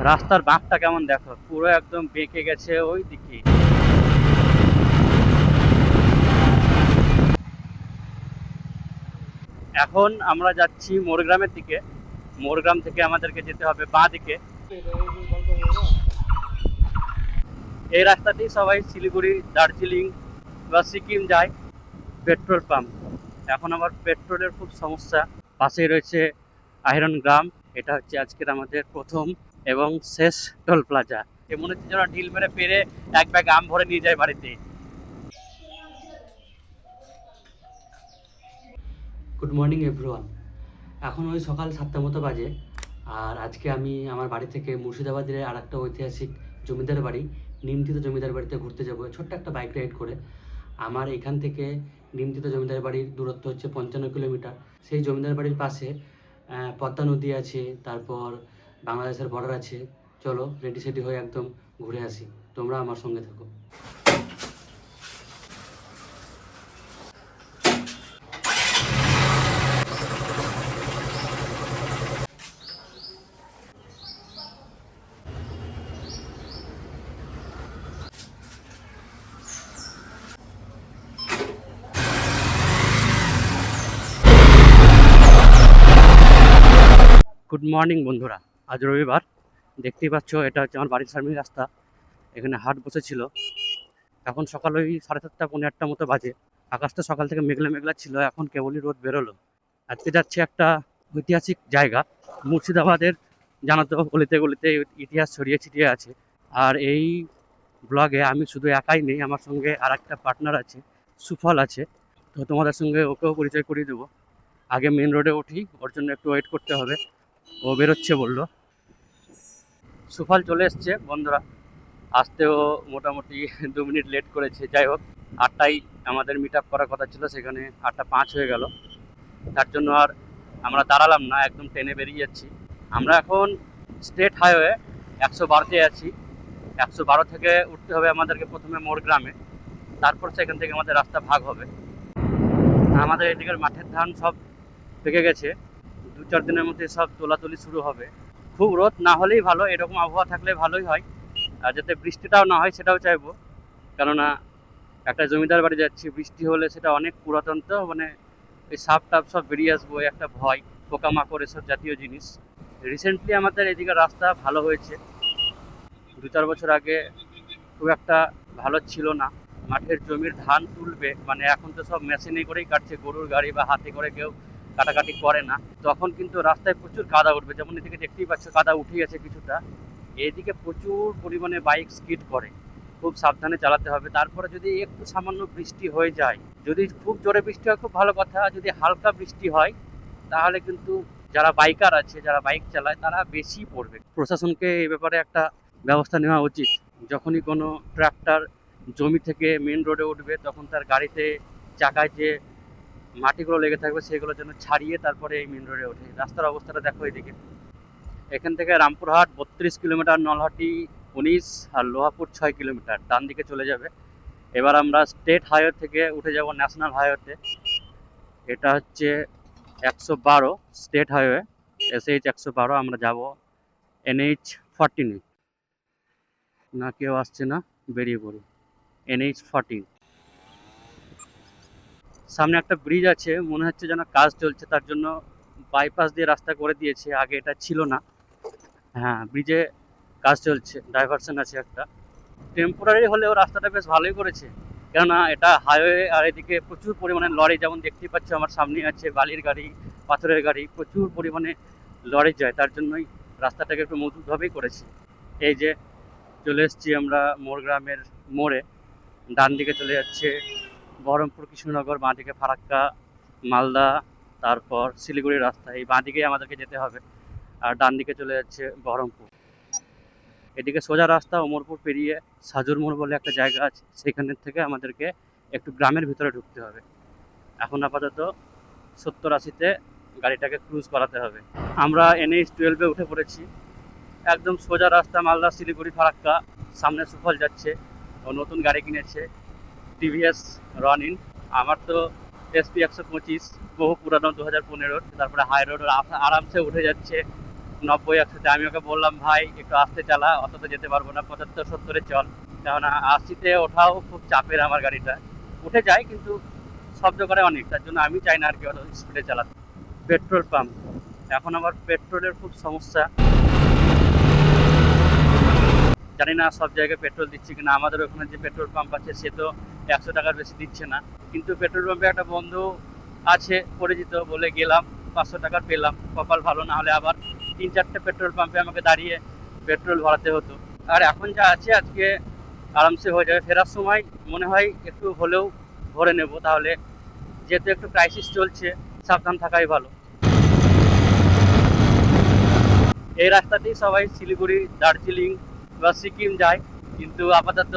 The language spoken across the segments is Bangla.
রাস্তার বাঁকটা কেমন দেখো, পুরো একদম বেঁকে গেছে ওই দিকে। এখন আমরা যাচ্ছি মোরগ্রামের দিকে। মোরগ্রাম থেকে আমাদেরকে যেতে হবে বাঁ দিকে। এই রাস্তাতেই সবাই শিলিগুড়ি, দার্জিলিং বা সিকিম যায়। পেট্রোল পাম্প, এখন আবার পেট্রোলের খুব সমস্যা। পাশেই রয়েছে আয়রন গ্রাম। এটা হচ্ছে আজকের আমাদের প্রথম এবং শেষ টোল প্লাজা। মনে হচ্ছে যেন ঢিল মেরে পেরে এক ব্যাগ আম ভরে নিয়ে যায় বাড়িতে। Good morning everyone. এখন ওই সকাল 7টা মতো বাজে। আর আজকে আমি আমার বাড়ি থেকে মুর্শিদাবাদের আর একটা ঐতিহাসিক জমিদার বাড়ি, নিমতিতা জমিদার বাড়িতে ঘুরতে যাবো ছোট্ট একটা বাইক রাইড করে। আমার এখান থেকে নিমতিতা জমিদার বাড়ির দূরত্ব হচ্ছে 55 কিলোমিটার। সেই জমিদার বাড়ির পাশে পদ্মা নদী আছে, তারপর বাংলাদেশের বর্ডার আছে। চলো রেডি সেডি হয়ে একদম ঘুরে আসি, তোমরা আমার সঙ্গে থাকো। গুড মর্নিং বন্ধুরা, আজ রবিবার। দেখতেই পাচ্ছ এটা হচ্ছে আমার বাড়ির সামনের রাস্তা। এখানে হাট বসেছিল। এখন সকাল ওই 7:30 পৌনে 8টা মতো বাজে। আকাশটা সকাল থেকে মেঘলা মেঘলা ছিল, এখন কেবলই রোদ বেরোলো। আজকে যাচ্ছে একটা ঐতিহাসিক জায়গা মুর্শিদাবাদের। জানো তো, গলিতে গলিতে ইতিহাস ছড়িয়ে ছিটিয়ে আছে। আর এই ব্লগে আমি শুধু একাই নেই, আমার সঙ্গে আর একটা পার্টনার আছে, সুফল আছে। তো তোমাদের সঙ্গে ওকেও পরিচয় করিয়ে দেবো। আগে মেন রোডে উঠি, ওর জন্য একটু ওয়েট করতে হবে, ও বেরোচ্ছে বললো। সুফল চলে এসছে বন্ধুরা। আসতেও মোটামুটি 2 মিনিট লেট করেছে। যাই হোক, 8টায় আমাদের মিট আপ করার কথা ছিল, সেখানে 8টা 5 হয়ে গেল। তার জন্য আর আমরা দাঁড়ালাম না, একদম ট্রেনে বেরিয়ে যাচ্ছি। আমরা এখন স্টেট হাইওয়ে 112তে আছি। 112 থেকে উঠতে হবে আমাদেরকে প্রথমে মোরগ্রামে, তারপর সেখান থেকে আমাদের রাস্তা ভাগ হবে। আমাদের এদিকের মাঠের ধান সব পেকে গেছে, 2-4 দিনের মধ্যে সব তোলাতুলি শুরু হবে। খুব রোদ না হলেই ভালো, এরকম আবহাওয়া থাকলে ভালোই হয়। আর যাতে বৃষ্টিটাও না হয় সেটাও চাইবো, কেননা একটা জমিদার বাড়ি যাচ্ছি, বৃষ্টি হলে সেটা অনেক পুরাতন, তো মানে এই সাপ টাপ সব বেরিয়ে আসবো, একটা ভয়, পোকামাকড় এসব জাতীয় জিনিস। রিসেন্টলি আমাদের এদিকে রাস্তা ভালো হয়েছে, 2-4 বছর আগে খুব একটা ভালো ছিল না। মাঠের জমির ধান তুলবে মানে এখন তো সব মেশিনে করেই কাটছে, গরুর গাড়ি বা হাতে করে কেউ কাটাকাটি করে না। তখন কিন্তু রাস্তায় প্রচুর কাদা উঠবে, যেমন এদিকে দেখতেই পাচ্ছ কাদা উঠে গেছে কিছুটা। এদিকে প্রচুর পরিমাণে বাইক স্কিড করে, খুব সাবধানে চালাতে হবে। তারপরে যদি একটু সামান্য বৃষ্টি হয়ে যায়, যদি খুব জোরে বৃষ্টি হয় খুব ভালো কথা, যদি হালকা বৃষ্টি হয় তাহলে কিন্তু যারা বাইকার আছে, যারা বাইক চালায়, তারা বেশি পড়বে। প্রশাসনকে এই ব্যাপারে একটা ব্যবস্থা নেওয়া উচিত। যখনই কোনো ট্রাক্টর জমি থেকে মেন রোডে উঠবে, তখন তার গাড়িতে চাকায় যে মাটিগুলো লেগে থাকবে সেগুলো যেন ছাড়িয়ে তারপরে এই মেন রোডে ওঠে। রাস্তার অবস্থাটা দেখো এদিকে। এখান থেকে রামপুরহাট 32 কিলোমিটার, নলহাটি 19, আর লোহাপুর 6 কিলোমিটার ডান দিকে চলে যাবে। এবার আমরা স্টেট হাইওয়ে থেকে উঠে যাব ন্যাশনাল হাইওয়েতে। এটা হচ্ছে 112 স্টেট হাইওয়ে, SH 112। আমরা যাব NH 14। না কেউ আসছে না, বেরিয়ে পড়ি। NH 14, সামনে একটা ব্রিজ আছে, মনে হচ্ছে যেন কাজ চলছে, তার জন্য বাইপাস দিয়ে রাস্তা করে দিয়েছে, আগে এটা ছিল না। হ্যাঁ, ব্রিজে কাজ চলছে, ডাইভারশন আছে একটা। টেম্পোরারি হলেও রাস্তাটা বেশ ভালোই করেছে, কেননা এটা হাইওয়ে আর এদিকে প্রচুর পরিমাণে লরি, যেমন দেখতেই পাচ্ছ আমার সামনে আছে বালির গাড়ি, পাথরের গাড়ি, প্রচুর পরিমাণে লরি যায়, তার জন্যই রাস্তাটাকে একটু মজবুতভাবেই করেছে। এই যে চলে এসেছি আমরা মোরগ্রামের মোড়ে। ডান দিকে চলে যাচ্ছে বহরমপুর, কৃষ্ণনগর, বাঁ দিকে ফারাক্কা, মালদা, তারপর শিলিগুড়ির রাস্তা। এই বাঁ দিকেই আমাদেরকে যেতে হবে। আর ডান দিকে চলে যাচ্ছে বহরমপুর। এদিকে সোজা রাস্তা, ওমরপুর পেরিয়ে সাজুর মোড় বলে একটা জায়গা আছে, সেখানের থেকে আমাদেরকে একটু গ্রামের ভিতরে ঢুকতে হবে। এখন আপাতত 70-80-তে গাড়িটাকে ক্রুজ করাতে হবে। আমরা NH 12-এ উঠে পড়েছি। একদম সোজা রাস্তা, মালদা, শিলিগুড়ি, ফারাক্কা। সামনে সুফল যাচ্ছে, ও নতুন গাড়ি কিনেছে, TVS রনিন। আমার তো SP 125, বহু পুরানো, 2015-র। তারপরে হাই রোড আরামসে উঠে যাচ্ছে 90-100-তে। আমি ওকে বললাম ভাই একটু আস্তে চালা, অত তো যেতে পারবো না, 75-70-এ চল। কেননা 80-তে ওঠাও খুব চাপের আমার গাড়িটা, উঠে যায় কিন্তু শব্দ করে অনেক, তার জন্য আমি চাই না আর কি অত স্পিডে চালাতে। পেট্রোল পাম্প, এখন আবার পেট্রোলের খুব সমস্যা। জানি না সব জায়গায় পেট্রোল দিচ্ছে কিনা, আমাদের ওখানে যে পেট্রোল পাম্প আছে সে তো 100 টাকার বেশি দিচ্ছে না। কিন্তু পেট্রোল পাম্পে একটা বন্ধু আছে পরিচিত, বলে গেলাম, 500 টাকার পেলাম, কপাল ভালো, না হলে আবার 3-4টে পেট্রোল পাম্পে আমাকে দাঁড়িয়ে পেট্রোল ভরাতে হতো। আর এখন যা আছে আজকে আরামসে হয়ে যাবে। ফেরার সময় মনে হয় একটু হলেও ভরে নেব, তাহলে যেহেতু একটু ক্রাইসিস চলছে, সাবধান থাকাই ভালো। এই রাস্তাতেই সবাই শিলিগুড়ি, দার্জিলিং বা সিকিম যায়, কিন্তু আপাতত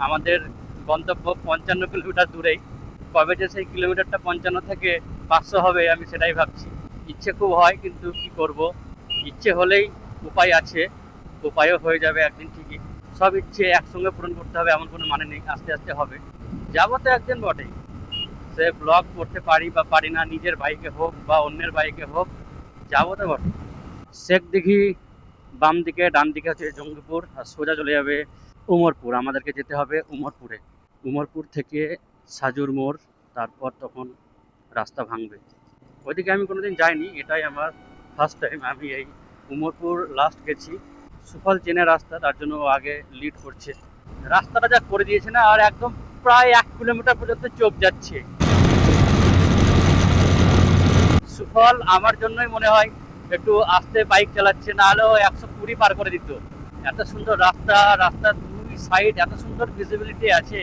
আমাদের গন্তব্য 55 কিলোমিটার দূরেই। কবে যে সেই কিলোমিটারটা 55 থেকে 500 হবে আমি সেটাই ভাবছি। ইচ্ছে খুব হয় কিন্তু কি করব, ইচ্ছে হলেই উপায় আছে, উপায়ও হয়ে যাবে একদিন ঠিকই। সব ইচ্ছে একসঙ্গে পূরণ করতে হবে এমন কোনো মানে নেই, আস্তে আস্তে হবে। যাবো তো একদিন বটেই, সে ব্লগ করতে পারি বা পারি না, নিজের বাইকে হোক বা অন্যের বাইকে হোক, যাবো তো বটে। শেখ দিঘি বাম দিকে, ডান দিকে হচ্ছে জঙ্গিপুর, আর সোজা চলে যাবে উমরপুর। আমাদেরকে যেতে হবে উমরপুরে। উমরপুর থেকে সাজুর মোড়, তারপর তখন রাস্তা ভাঙবে। ওইদিকে আমি কোনোদিন যাইনি, এটাই আমার ফার্স্ট টাইম। আমি এই উমরপুর লাস্ট গেছি, সুফল চেনে রাস্তা, তার জন্য ও আগে লিড করছে। রাস্তাটা যা করে দিয়েছে না, আর একদম প্রায় 1 কিলোমিটার পর্যন্ত চোখ যাচ্ছে। সুফল আমার জন্যই মনে হয় একটু আস্তে বাইক চালাচ্ছে, না হলেও 120 পার করে দিত। এত সুন্দর রাস্তা, রাস্তার দুই সাইড এত সুন্দর ভিজিবিলিটি আছে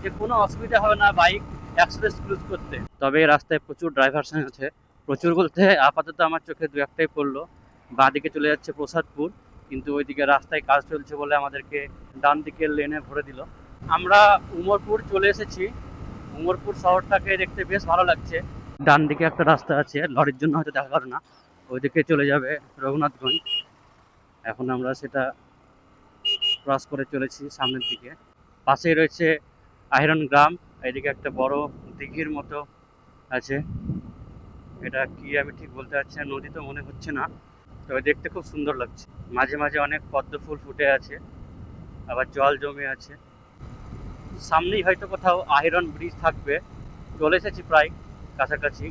যে কোনো অসুবিধা হবে না বাইক এক্সপ্রেস ক্রুজ করতে। তবে এই রাস্তায় প্রচুর ড্রাইভারশন আছে, প্রচুর বলতে আপাতত আমার চোখে 2-1টাই পড়লো। বাঁদিকে চলে যাচ্ছে প্রসাদপুর, কিন্তু ওইদিকে রাস্তায় কাজ চলছে বলে আমাদেরকে ডান দিকের লেনে ভরে দিল। আমরা উমরপুর চলে এসেছি। উমরপুর শহরটাকে দেখতে বেশ ভালো লাগছে। ডান দিকে একটা রাস্তা আছে, লরির জন্য হয়তো দেখা গেল না, ওইদিকে চলে যাবে রঘুনাথগঞ্জ। এখন আমরা সেটা ক্রস করে চলেছি সামনের দিকে। পাশেই রয়েছে আইরন গ্রাম, এদিকে একটা বড় দিঘির মতো আছে। এটা কি আমি ঠিক বলতে পারছি না, নদী তো মনে হচ্ছে না, তবে দেখতে খুব সুন্দর লাগছে। মাঝে মাঝে অনেক পদ্ম ফুল ফুটে আছে, আবার জল জমে আছে। সামনেই হয়তো কোথাও আইরন ব্রিজ থাকবে, চলে এসেছি প্রায় কাছাকাছি।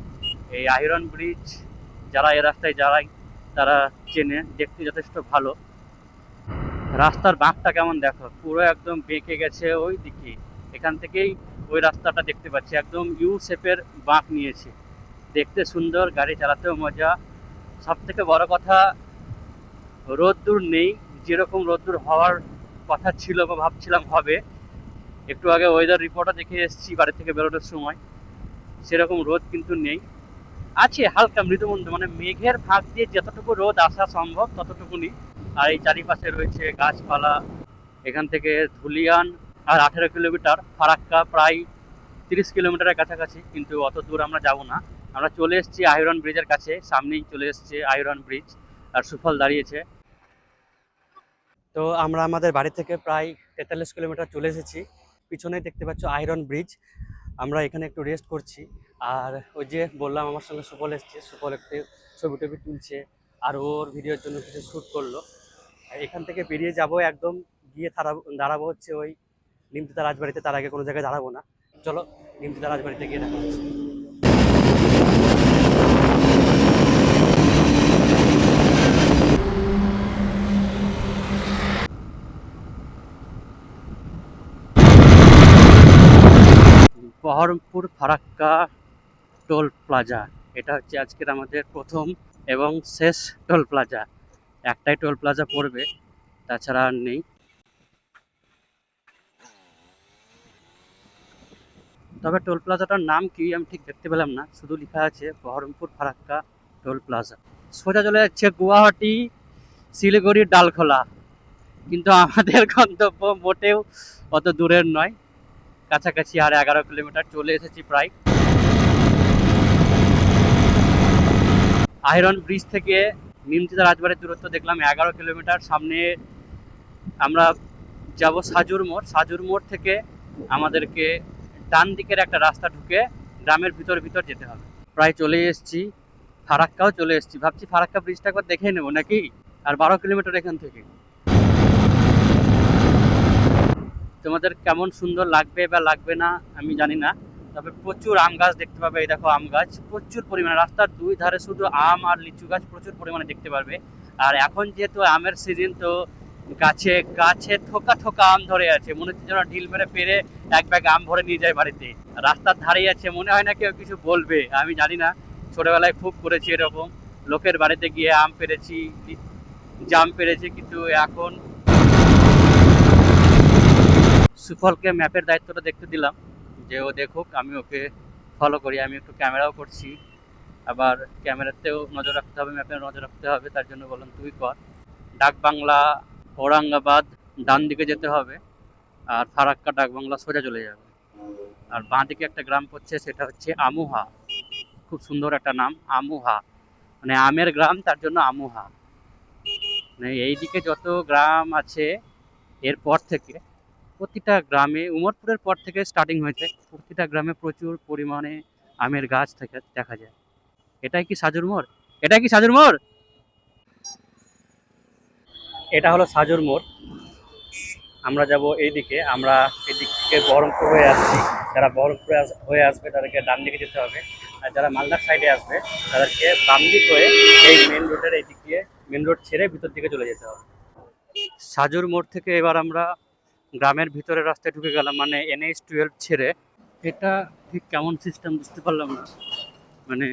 এই আইরন ব্রিজ যারা এ রাস্তায় যারাই তারা চেনে, দেখতে যথেষ্ট ভালো। রাস্তার বাঁকটা কেমন দেখো, পুরো একদম বেঁকে গেছে ওই দিকে। এখান থেকেই ওই রাস্তাটা দেখতে পাচ্ছি, একদম ইউ শেপের বাঁক নিয়েছে। দেখতে সুন্দর, গাড়ি চালাতেও মজা। সব থেকে বড় কথা, রোদ্দুর নেই, যেরকম রোদ্দুর হওয়ার কথা ছিল বা ভাবছিলাম হবে। একটু আগে ওয়েদার রিপোর্টও দেখে এসেছি বাড়ি থেকে বেরোনোর সময়, সেরকম রোদ কিন্তু নেই। আছে হালকা মৃদুমন্দ, মানে মেঘের ফাঁক দিয়ে যতটুকু রোদ আসা সম্ভব ততটুকুনি। আর এই চারিপাশে রয়েছে গাছপালা। এখান থেকে ধুলিয়ান আর 18 কিলোমিটার, ফারাক্কা প্রায় 30 কিলোমিটারের কাছাকাছি, কিন্তু অত দূর আমরা যাব না। আমরা চলে এসেছি আইরন ব্রিজের কাছে, সামনেই চলে এসেছে আইরন ব্রিজ, আর সুফল দাঁড়িয়েছে। তো আমরা আমাদের বাড়ি থেকে প্রায় 43 কিলোমিটার চলে এসেছি। পিছনেই দেখতে পাচ্ছ আয়রন ব্রিজ। আমরা এখানে একটু রেস্ট করছি। আর ওই যে বললাম আমার সঙ্গে সুফল এসছে, সুফল একটু ছবি টবি তুলছে, আর ওর ভিডিওর জন্য কিছু শ্যুট করলো। এখান থেকে বেরিয়ে যাব, একদম গিয়ে দাঁড়াবো হচ্ছে ওই নিমতিতা রাজবাড়িতে। তার আগে কোনো জায়গায় দাঁড়াবো না, চলো নিমতিতা রাজবাড়িতে গিয়ে দেখা হচ্ছে। বহরমপুর ফারাক্কা টোল প্লাজা, এটা হচ্ছে আজকের আমাদের প্রথম এবং শেষ টোল প্লাজা। একটাই টোল প্লাজা পড়বে, তাছাড়া আর নেই। তবে টোল প্লাজাটার নাম কি আমি ঠিক দেখতে পেলাম না, শুধু লেখা আছে বহরমপুর ফারাক্কা টোল প্লাজা। সোজা চলে যাচ্ছে গুয়াহাটি, শিলিগুড়ি, ডালখোলা। কিন্তু আমাদের গন্তব্য মোটেও অত দূরের নয়, কাছাকাছি। আর 11 কিলোমিটার চলে এসেছি প্রায়। আয়রন ব্রিজ থেকে নিমতিতা রাজবাড়ির দূরত্ব দেখলাম 11 কিলোমিটার। সামনে আমরা যাব সাজুর মোড়, সাজুর মোড় থেকে আমাদেরকে ডান দিকের একটা রাস্তা ঢুকে গ্রামের ভিতর ভিতর যেতে হবে। প্রায় চলে এসেছি, ফারাক্কাও চলে এসেছি, ভাবছি ফারাক্কা ব্রিজটা একবার দেখে নেবো নাকি। আর 12 কিলোমিটার এখান থেকে। তোমাদের কেমন সুন্দর লাগবে বা লাগবে না আমি জানি না, তবে প্রচুর আম গাছ দেখতে পাবে। এই দেখো আম গাছ প্রচুর পরিমাণে, রাস্তার দুই ধারে শুধু আম আর লিচু গাছ প্রচুর পরিমাণে দেখতে পারবে। আর এখন যেহেতু আমের সিজন, তো গাছে গাছে থোকা থোকা আম ধরে আছে, মনে হচ্ছে যেন ঢিল মেরে পেরে এক ব্যাগ আম ভরে নিয়ে যায় বাড়িতে। রাস্তার ধারেই আছে, মনে হয় না কেউ কিছু বলবে, আমি জানি না। ছোটবেলায় খুব করেছি এরকম, লোকের বাড়িতে গিয়ে আম পেড়েছি, জাম পেড়েছি, কিন্তু এখন সুফলকে ম্যাপের দায়িত্বটা দেখতে দিলাম, যে ও দেখুক, আমি ওকে ফলো করি। আমি একটু ক্যামেরাও করছি, আবার ক্যামেরাতেও নজর রাখতে হবে, ম্যাপে নজর রাখতে হবে, তার জন্য বললাম তুই কর। ডাকবাংলা ঔরঙ্গাবাদ ডান দিকে যেতে হবে, আর ফারাক্কা ডাকবাংলা সোজা চলে যাবে। আর বাঁ দিকে একটা গ্রাম পড়ছে, সেটা হচ্ছে আমুহা। খুব সুন্দর একটা নাম, আমুহা, মানে আমের গ্রাম, তার জন্য আমুহা। মানে এইদিকে যত গ্রাম আছে, এরপর থেকে প্রতিটা গ্রামে, উমরপুরের পর থেকে স্টার্টিং হয়েছে, প্রতিটা গ্রামে প্রচুর পরিমাণে আমের গাছ থেকে দেখা যায়। এটাই কি সাজুর মোড়? এটাই কি সাজুর মোড়? এটা হলো সাজুর মোড়। আমরা যাব এইদিকে, আমরা এদিক থেকে বহরমপুর হয়ে আসছি। যারা বহরমপুরে হয়ে আসবে তাদেরকে ডান দিকে যেতে হবে, আর যারা মালদার সাইডে আসবে তাদেরকে বাম দিক হয়ে এই মেন রোডের এই দিক দিয়ে, মেন রোড ছেড়ে ভিতর দিকে চলে যেতে হবে। সাজুর মোড় থেকে এবার আমরা গ্রামের ভিতরের রাস্তায় ঢুকে গেলাম, মানে NH-12 ছেড়ে। এটা ঠিক কেমন সিস্টেম বুঝতে পারলাম না, মানে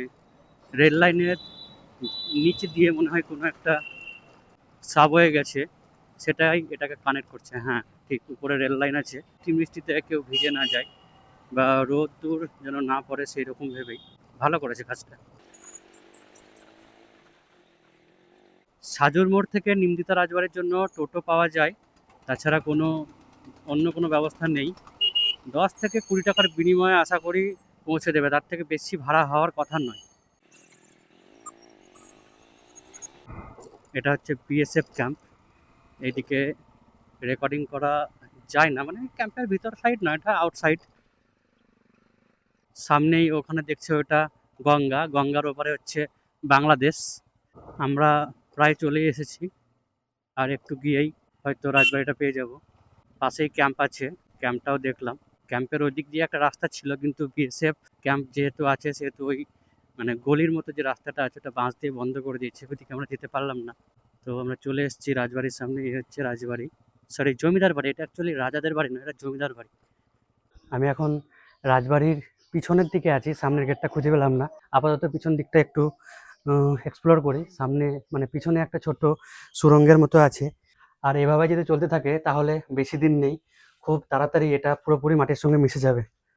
রেল লাইনের নিচে দিয়ে মনে হয় কোনো একটা সাবওয়ে গেছে, সেটাই এটাকে কানেক্ট করছে। হ্যাঁ, ঠিক উপরে রেল লাইন আছে, বৃষ্টিতে কেউ ভিজে না যায় বা রোদ দূর যেন না পড়ে, সেই রকম ভেবেই ভালো করেছে কাজটা। সাজুর মোড় থেকে নিমদিতা রাজবাড়ির জন্য টোটো পাওয়া যায়, তাছাড়া অন্য কোনো ব্যবস্থা নেই। 10 থেকে 20 টাকার বিনিময়ে আশা করি পৌঁছে দেবে, তার থেকে বেশি ভাড়া হওয়ার কথা নয়। এটা হচ্ছে BSF ক্যাম্প। এইদিকে রেকর্ডিং করা যায় না, মানে ক্যাম্পের ভিতর সাইড নয়, এটা আউটসাইড। সামনেই ওখানে দেখছে ওটা গঙ্গা, গঙ্গার ওপারে হচ্ছে বাংলাদেশ। আমরা প্রায় চলেই এসেছি, আর একটু গিয়েই হয়তো রাজবাড়িটা পেয়ে যাব। পাশেই ক্যাম্প আছে, ক্যাম্পটাও দেখলাম। ক্যাম্পের ওই দিক দিয়ে একটা রাস্তা ছিল, কিন্তু BSF ক্যাম্প যেহেতু আছে সেহেতু ওই মানে গলির মতো যে রাস্তাটা আছে ওটা বাঁশ দিয়ে বন্ধ করে দিয়েছে, ওইদিকে আমরা যেতে পারলাম না। তো আমরা চলে এসেছি রাজবাড়ির সামনে। এই হচ্ছে রাজবাড়ি, সরি জমিদার বাড়ি। এটা অ্যাকচুয়ালি রাজাদের বাড়ি নয়, এটা জমিদার বাড়ি। আমি এখন রাজবাড়ির পিছনের দিকে আছি, সামনের গেটটা খুঁজে পেলাম না। আপাতত পিছন দিকটা একটু এক্সপ্লোর করি। সামনে মানে পিছনে একটা ছোট্ট সুড়ঙ্গের মতো আছে, আর এভাবে যদি চলতে থাকে তাহলে বেশি দিন নেই, খুব তাড়াতাড়ি এটা পুরোপুরি মাটির সঙ্গে মিশে যাবে।